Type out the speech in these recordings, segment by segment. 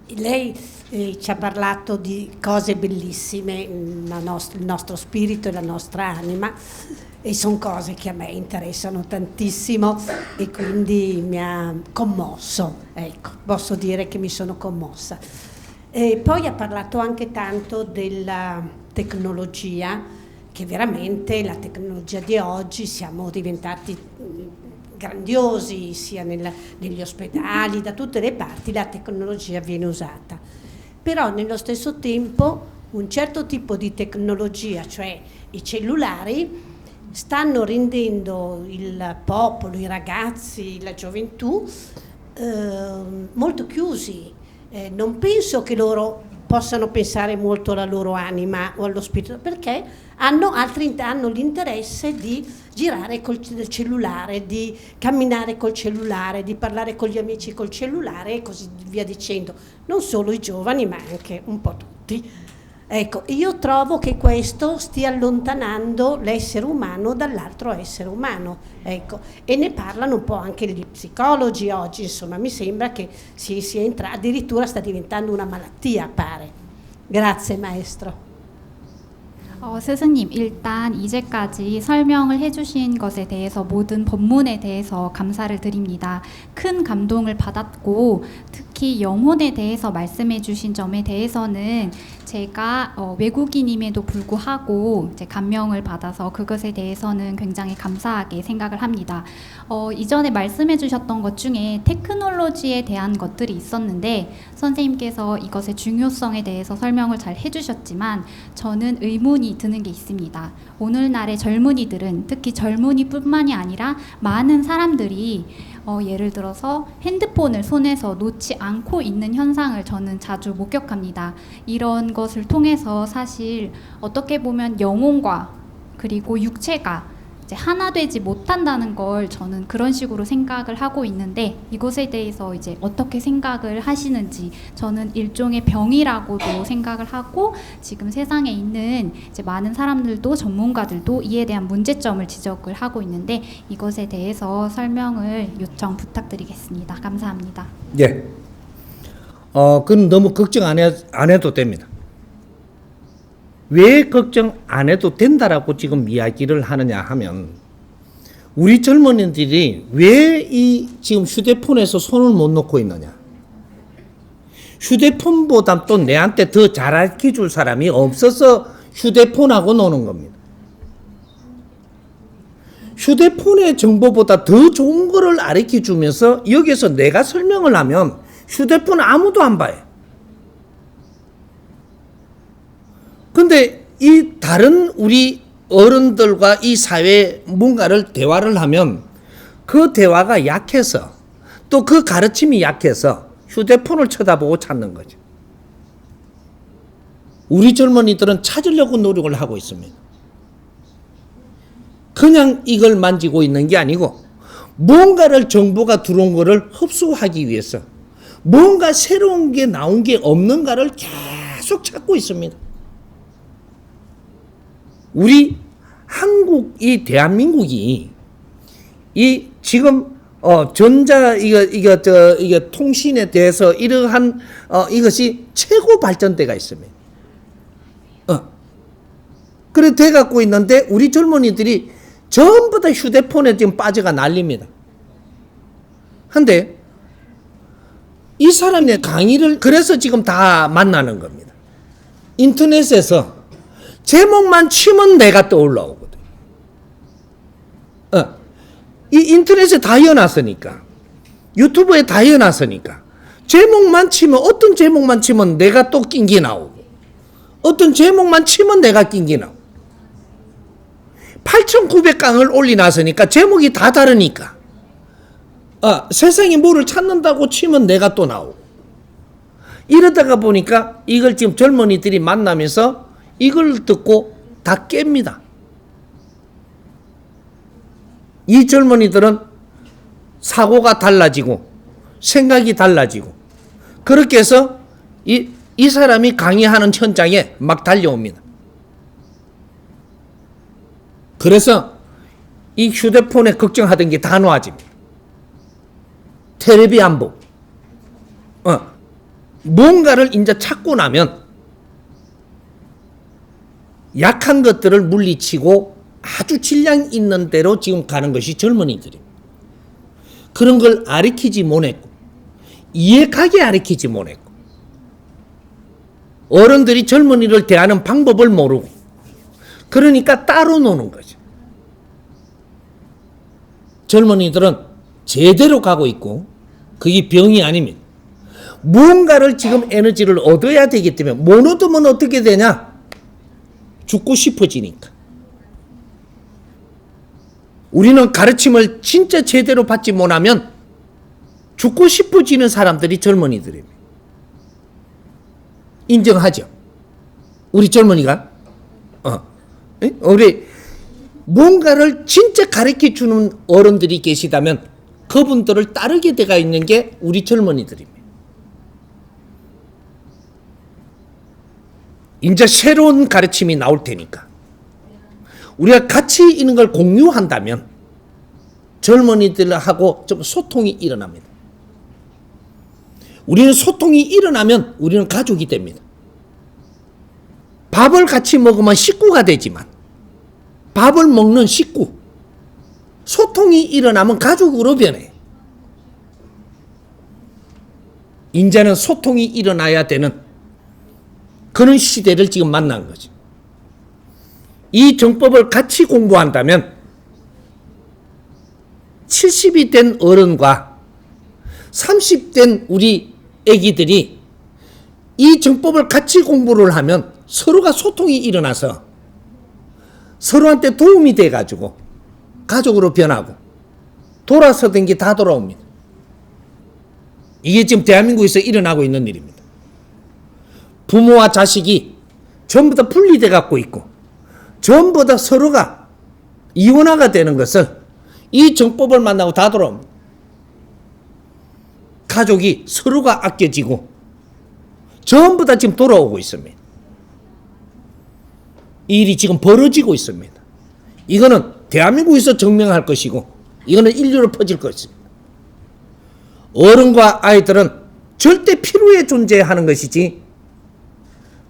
Lei ci ha parlato di cose bellissime, il nostro spirito e la nostra anima, e sono cose che a me interessano tantissimo e quindi mi ha commosso, ecco, posso dire che mi sono commossa. E poi ha parlato anche tanto della tecnologia, che veramente la tecnologia di oggi siamo diventati grandiosi, sia negli ospedali, da tutte le parti la tecnologia viene usata. Però nello stesso tempo un certo tipo di tecnologia, cioè i cellulari, stanno rendendo il popolo, i ragazzi, la gioventù molto chiusi. Non penso che loro possano pensare molto alla loro anima o allo spirito, perché hanno l'interesse di girare col cellulare, di camminare col cellulare, di parlare con gli amici col cellulare e così via dicendo. Non solo i giovani, ma anche un po' tutti. Ecco, io trovo che questo stia allontanando l'essere umano dall'altro essere umano, ecco, e ne parlano un po' anche gli psicologi oggi, insomma, mi sembra che addirittura sta diventando una malattia, pare. Grazie, maestro. 스승님, 일단 이제까지 설명을 해주신 것에 대해서 모든 본문에 대해서 감사를 드립니다. 큰 감동을 받았고 특히 영혼에 대해서 말씀해 주신 점에 대해서는 제가 외국인임에도 불구하고 이제 감명을 받아서 그것에 대해서는 굉장히 감사하게 생각을 합니다. 이전에 말씀해 주셨던 것 중에 테크놀로지에 대한 것들이 있었는데 선생님께서 이것의 중요성에 대해서 설명을 잘 해주셨지만 저는 의문이 드는 게 있습니다. 오늘날의 젊은이들은 특히 젊은이뿐만이 아니라 많은 사람들이 예를 들어서 핸드폰을 손에서 놓지 않고 있는 현상을 저는 자주 목격합니다. 이런 것을 통해서 사실 어떻게 보면 영혼과 그리고 육체가 이제 하나 되지 못한다는 걸 저는 그런 식으로 생각을 하고 있는데 이것에 대해서 이제 어떻게 생각을 하시는지 저는 일종의 병이라고도 생각을 하고 지금 세상에 있는 이제 많은 사람들도 전문가들도 이에 대한 문제점을 지적을 하고 있는데 이것에 대해서 설명을 요청 부탁드리겠습니다. 감사합니다. 예. 그건 너무 걱정 안 해도 됩니다. 왜 걱정 안 해도 된다라고 지금 이야기를 하느냐 하면 우리 젊은이들이 왜 이 지금 휴대폰에서 손을 못 놓고 있느냐. 휴대폰보다 또 내한테 더 잘 알려줄 사람이 없어서 휴대폰하고 노는 겁니다. 휴대폰의 정보보다 더 좋은 거를 알려 주면서 여기서 내가 설명을 하면 휴대폰 아무도 안 봐요. 근데 이 다른 우리 어른들과 이 사회 뭔가를 대화를 하면 그 대화가 약해서 또 그 가르침이 약해서 휴대폰을 쳐다보고 찾는 거죠. 우리 젊은이들은 찾으려고 노력을 하고 있습니다. 그냥 이걸 만지고 있는 게 아니고 뭔가를 정보가 들어온 거를 흡수하기 위해서 뭔가 새로운 게 나온 게 없는가를 계속 찾고 있습니다. 우리 한국이 대한민국이 이 지금 이거 통신에 대해서 이러한 이것이 최고 발전대가 있습니다. 그래 돼 갖고 있는데 우리 젊은이들이 전부 다 휴대폰에 지금 빠져가 난립니다. 근데 이 사람의 강의를 그래서 지금 다 만나는 겁니다. 인터넷에서 제목만 치면 내가 떠올라오거든. 이 인터넷에 다 이어놨으니까, 유튜브에 다 이어놨으니까, 제목만 치면, 어떤 제목만 치면 내가 또 낀 게 나오고, 어떤 제목만 치면 내가 낀 게 나오고, 8,900강을 올려놨으니까 제목이 다 다르니까, 세상에 뭐를 찾는다고 치면 내가 또 나오고, 이러다가 보니까 이걸 지금 젊은이들이 만나면서 이걸 듣고 다 깹니다. 이 젊은이들은 사고가 달라지고 생각이 달라지고 그렇게 해서 이 사람이 강의하는 현장에 막 달려옵니다. 그래서 이 휴대폰에 걱정하던 게 다 놓아집니다. 텔레비 안 보고 뭔가를 이제 찾고 나면 약한 것들을 물리치고 아주 질량 있는 대로 지금 가는 것이 젊은이들입니다. 그런 걸 가르치지 못했고 이해가게 가르치지 못했고 어른들이 젊은이를 대하는 방법을 모르고 그러니까 따로 노는 거죠. 젊은이들은 제대로 가고 있고 그게 병이 아닙니다. 무언가를 지금 에너지를 얻어야 되기 때문에 못 얻으면 어떻게 되냐? 죽고 싶어지니까. 우리는 가르침을 진짜 제대로 받지 못하면 죽고 싶어지는 사람들이 젊은이들입니다. 인정하죠? 우리 젊은이가 우리 뭔가를 진짜 가르쳐주는 어른들이 계시다면 그분들을 따르게 되어 있는 게 우리 젊은이들입니다. 이제 새로운 가르침이 나올 테니까 우리가 같이 있는 걸 공유한다면 젊은이들하고 좀 소통이 일어납니다. 우리는 소통이 일어나면 우리는 가족이 됩니다. 밥을 같이 먹으면 식구가 되지만 밥을 먹는 식구, 소통이 일어나면 가족으로 변해. 이제는 소통이 일어나야 되는 그런 시대를 지금 만난 거죠. 이 정법을 같이 공부한다면 70이 된 어른과 30된 우리 애기들이 이 정법을 같이 공부를 하면 서로가 소통이 일어나서 서로한테 도움이 돼가지고 가족으로 변하고 돌아서던 게 다 돌아옵니다. 이게 지금 대한민국에서 일어나고 있는 일입니다. 부모와 자식이 전부 다 분리돼 갖고 있고 전부 다 서로가 이원화가 되는 것을 이 정법을 만나고 다 돌아옵니다. 가족이 서로가 아껴지고 전부 다 지금 돌아오고 있습니다. 이 일이 지금 벌어지고 있습니다. 이거는 대한민국에서 증명할 것이고 이거는 인류로 퍼질 것입니다. 어른과 아이들은 절대 필요에 존재하는 것이지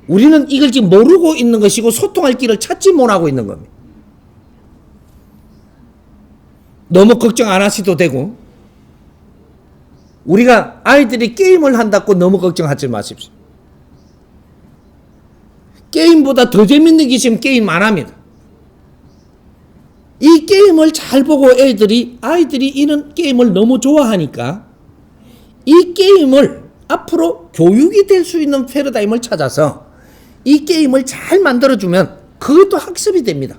우리는 이걸 지금 모르고 있는 것이고 소통할 길을 찾지 못하고 있는 겁니다. 너무 걱정 안 하셔도 되고 우리가 아이들이 게임을 한다고 너무 걱정하지 마십시오. 게임보다 더 재밌는 게 지금 게임 안 합니다. 이 게임을 잘 보고 아이들이 이런 게임을 너무 좋아하니까 이 게임을 앞으로 교육이 될 수 있는 패러다임을 찾아서 이 게임을 잘 만들어주면 그것도 학습이 됩니다.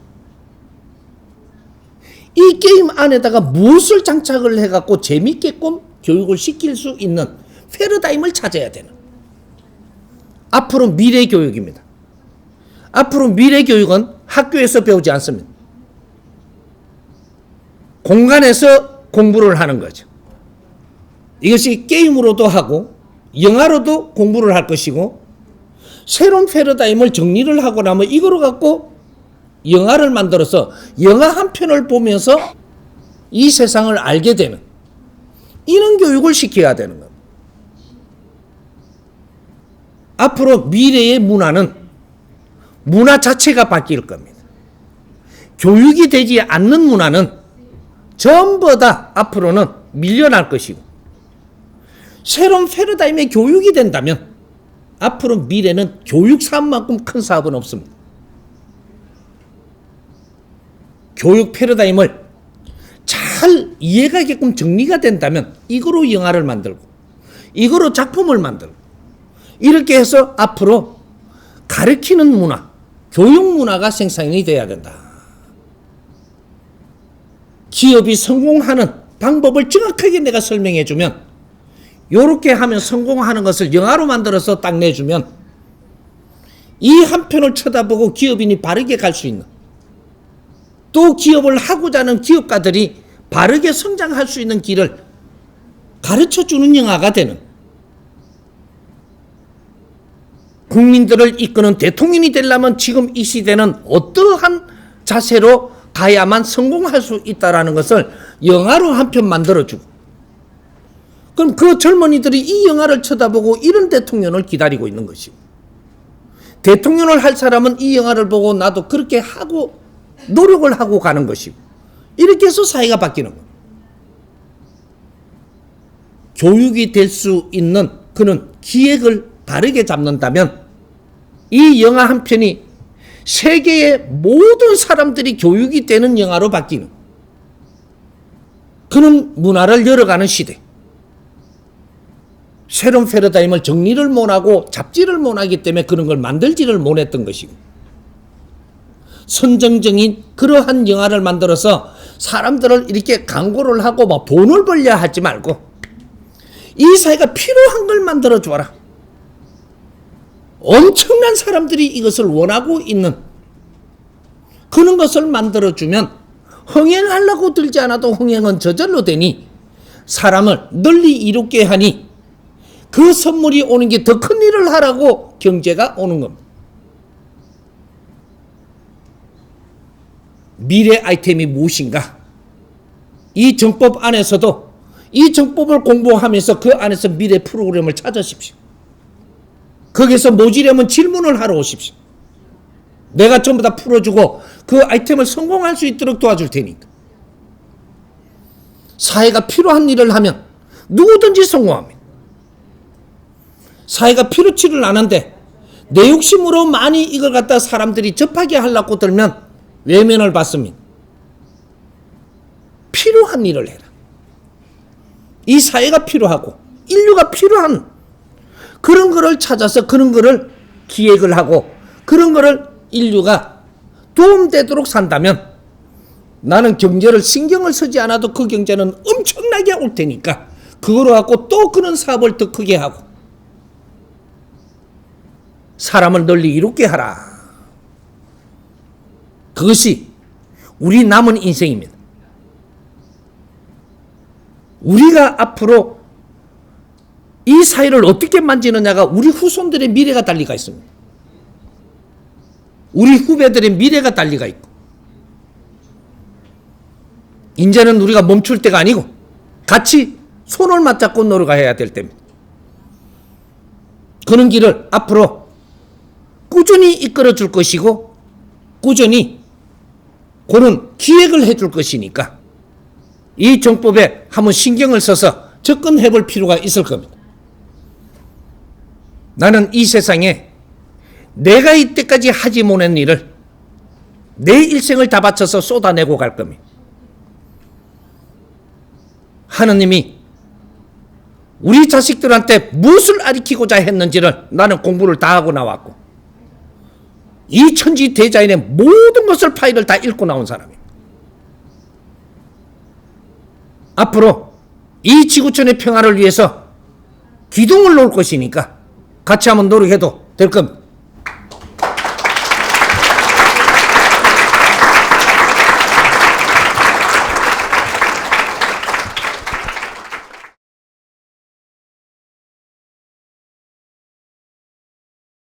이 게임 안에다가 무엇을 장착을 해갖고 재밌게끔 교육을 시킬 수 있는 패러다임을 찾아야 되는 앞으로 미래 교육입니다. 앞으로 미래 교육은 학교에서 배우지 않습니다. 공간에서 공부를 하는 거죠. 이것이 게임으로도 하고 영화로도 공부를 할 것이고 새로운 패러다임을 정리를 하고 나면 이거로 갖고 영화를 만들어서 영화 한 편을 보면서 이 세상을 알게 되는 이런 교육을 시켜야 되는 겁니다. 앞으로 미래의 문화는 문화 자체가 바뀔 겁니다. 교육이 되지 않는 문화는 전부 다 앞으로는 밀려날 것이고 새로운 패러다임의 교육이 된다면 앞으로 미래는 교육 사업만큼 큰 사업은 없습니다. 교육 패러다임을 잘 이해가게끔 정리가 된다면 이거로 영화를 만들고 이거로 작품을 만들고 이렇게 해서 앞으로 가르치는 문화, 교육 문화가 생산이 돼야 된다. 기업이 성공하는 방법을 정확하게 내가 설명해 주면 요렇게 하면 성공하는 것을 영화로 만들어서 딱 내주면 이 한 편을 쳐다보고 기업인이 바르게 갈 수 있는 또 기업을 하고자 하는 기업가들이 바르게 성장할 수 있는 길을 가르쳐주는 영화가 되는 국민들을 이끄는 대통령이 되려면 지금 이 시대는 어떠한 자세로 가야만 성공할 수 있다는 것을 영화로 한 편 만들어주고 그럼 그 젊은이들이 이 영화를 쳐다보고 이런 대통령을 기다리고 있는 것이고, 대통령을 할 사람은 이 영화를 보고 나도 그렇게 하고 노력을 하고 가는 것이고, 이렇게 해서 사회가 바뀌는 거예요. 교육이 될 수 있는 그런 기획을 바르게 잡는다면 이 영화 한 편이 세계의 모든 사람들이 교육이 되는 영화로 바뀌는 그런 문화를 열어가는 시대. 새로운 패러다임을 정리를 못하고 잡지를 못하기 때문에 그런 걸 만들지를 못했던 것이고, 선정적인 그러한 영화를 만들어서 사람들을 이렇게 광고를 하고 막 돈을 벌려 하지 말고 이 사회가 필요한 걸 만들어 줘라. 엄청난 사람들이 이것을 원하고 있는 그런 것을 만들어 주면 흥행하려고 들지 않아도 흥행은 저절로 되니 사람을 널리 이롭게 하니 그 선물이 오는 게 더 큰 일을 하라고 경제가 오는 겁니다. 미래 아이템이 무엇인가? 이 정법 안에서도 이 정법을 공부하면서 그 안에서 미래 프로그램을 찾으십시오. 거기서 모지려면 질문을 하러 오십시오. 내가 전부 다 풀어주고 그 아이템을 성공할 수 있도록 도와줄 테니까. 사회가 필요한 일을 하면 누구든지 성공합니다. 사회가 필요치를 않은데 내 욕심으로 많이 이걸 갖다 사람들이 접하게 하려고 들면 외면을 받습니다. 필요한 일을 해라. 이 사회가 필요하고 인류가 필요한 그런 거를 찾아서 그런 거를 기획을 하고 그런 거를 인류가 도움되도록 산다면 나는 경제를 신경을 쓰지 않아도 그 경제는 엄청나게 올 테니까 그거로 갖고 또 그런 사업을 더 크게 하고 사람을 널리 이롭게 하라. 그것이 우리 남은 인생입니다. 우리가 앞으로 이 사회를 어떻게 만지느냐가 우리 후손들의 미래가 달리가 있습니다. 우리 후배들의 미래가 달리가 있고, 이제는 우리가 멈출 때가 아니고 같이 손을 맞잡고 노력해야 될 때입니다. 그런 길을 앞으로 꾸준히 이끌어 줄 것이고 꾸준히 그런 기획을 해줄 것이니까 이 정법에 한번 신경을 써서 접근해 볼 필요가 있을 겁니다. 나는 이 세상에 내가 이때까지 하지 못한 일을 내 일생을 다 바쳐서 쏟아내고 갈 겁니다. 하느님이 우리 자식들한테 무엇을 가르치고자 했는지를 나는 공부를 다 하고 나왔고 이 천지 대자연의 모든 것을 파일을 다 읽고 나온 사람이에요. 앞으로 이 지구촌의 평화를 위해서 기둥을 놓을 것이니까 같이 한번 노력해도 될 겁니다.